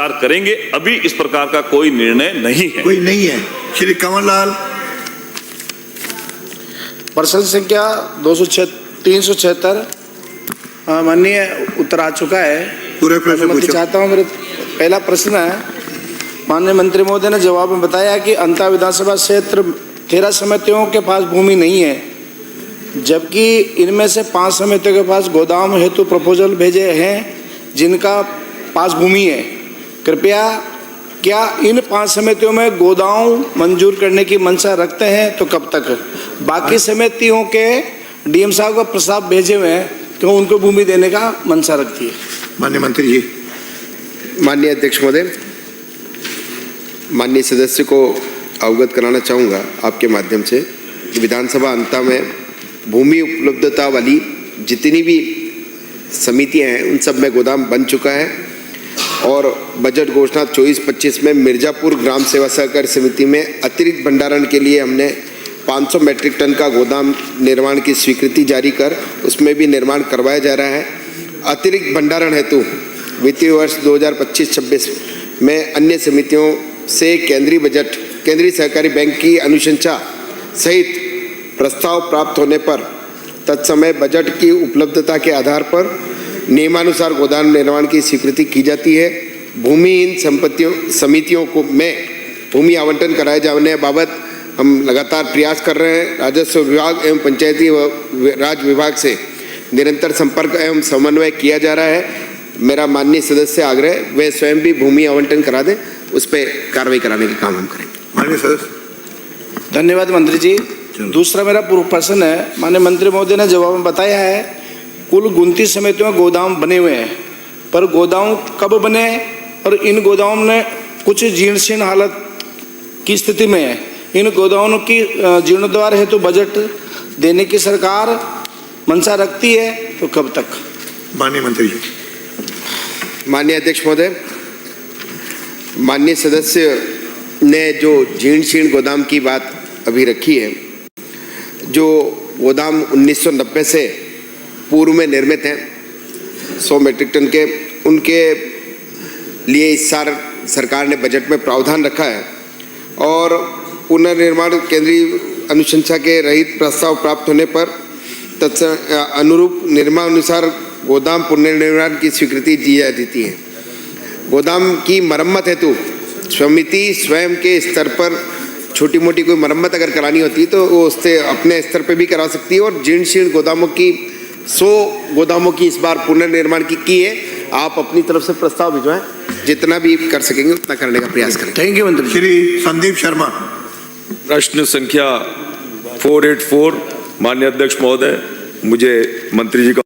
विचार करेंगे। अभी इस प्रकार का कोई निर्णय नहीं है। कोई नहीं है। श्री कंवर लाल। प्रश्न संख्या 376 माननीय उत्तर आ चुका है। पूरे प्रश्न पूछो। चाहता हूँ, मेरे पहला प्रश्न है, माननीय मंत्री महोदय ने जवाब में बताया कि अंता विधानसभा क्षेत्र 13 समितियों के पास भूमि नहीं है, जबकि इनमें से 5 समितियों के पास गोदाम हेतु प्रपोजल भेजे हैं जिनका पास भूमि है। कृपया क्या इन 5 समितियों में गोदाम मंजूर करने की मंशा रखते हैं, तो कब तक? बाकी समितियों के डीएम साहब को प्रस्ताव भेजे हुए हैं, तो उनको भूमि देने का मंशा रखती है। माननीय मंत्री जी। माननीय अध्यक्ष महोदय, माननीय सदस्य को अवगत कराना चाहूँगा आपके माध्यम से कि विधानसभा अंता में भूमि उपलब्धता वाली जितनी भी समितियां हैं उन सब में गोदाम बन चुका है और बजट घोषणा 24-25 में मिर्जापुर ग्राम सेवा सहकारी समिति में अतिरिक्त भंडारण के लिए हमने 500 मैट्रिक टन का गोदाम निर्माण की स्वीकृति जारी कर उसमें भी निर्माण करवाया जा रहा है। अतिरिक्त भंडारण हेतु वित्तीय वर्ष 2025-26 में अन्य समितियों से केंद्रीय सहकारी बैंक की अनुशंसा सहित प्रस्ताव प्राप्त होने पर तत्समय बजट की उपलब्धता के आधार पर नियमानुसार गोदाम निर्माण की स्वीकृति की जाती है। भूमिहीन समितियों को में भूमि आवंटन कराए जाने बाबत हम लगातार प्रयास कर रहे हैं। राजस्व विभाग एवं पंचायती राज विभाग से निरंतर संपर्क एवं समन्वय किया जा रहा है। मेरा माननीय सदस्य आग्रह वे स्वयं भी भूमि आवंटन करा दें, उस पर कार्रवाई कराने का काम हम करेंगे। माननीय सदस्य। धन्यवाद मंत्री जी। दूसरा मेरा पूर्व प्रश्न है, माननीय मंत्री महोदय ने जवाब में बताया है कुल 29 समितियों में गोदाम बने हुए हैं, पर गोदाम कब बने और इन गोदाम में कुछ जीर्ण शीर्ण हालत की स्थिति में है। इन गोदामों की जीर्णोद्धार हेतु बजट देने की सरकार मंशा रखती है, तो कब तक? माननीय मंत्री जी। माननीय अध्यक्ष महोदय, माननीय सदस्य ने जो जीर्ण शीर्ण गोदाम की बात अभी रखी है, जो गोदाम 1990 से पूर्व में निर्मित हैं 100 मैट्रिक टन के, उनके लिए इस साल सरकार ने बजट में प्रावधान रखा है और पुनर्निर्माण केंद्रीय अनुशंसा के रहित प्रस्ताव प्राप्त होने पर अनुरूप निर्माणानुसार गोदाम पुनर्निर्माण की स्वीकृति दी जाती है। गोदाम की मरम्मत हेतु समिति स्वयं के स्तर पर छोटी मोटी कोई मरम्मत अगर करानी होती है तो वो उससे अपने स्तर पे भी करा सकती है और जीर्ण शीर्ण गोदामों की 100 गोदामों की इस बार पुनर्निर्माण की है। आप अपनी तरफ से प्रस्ताव भिजवाएं, जितना भी कर सकेंगे उतना करने का प्रयास करें। थैंक यू मंत्री। श्री संदीप शर्मा। प्रश्न संख्या 484 माननीय अध्यक्ष महोदय, मुझे मंत्री जी का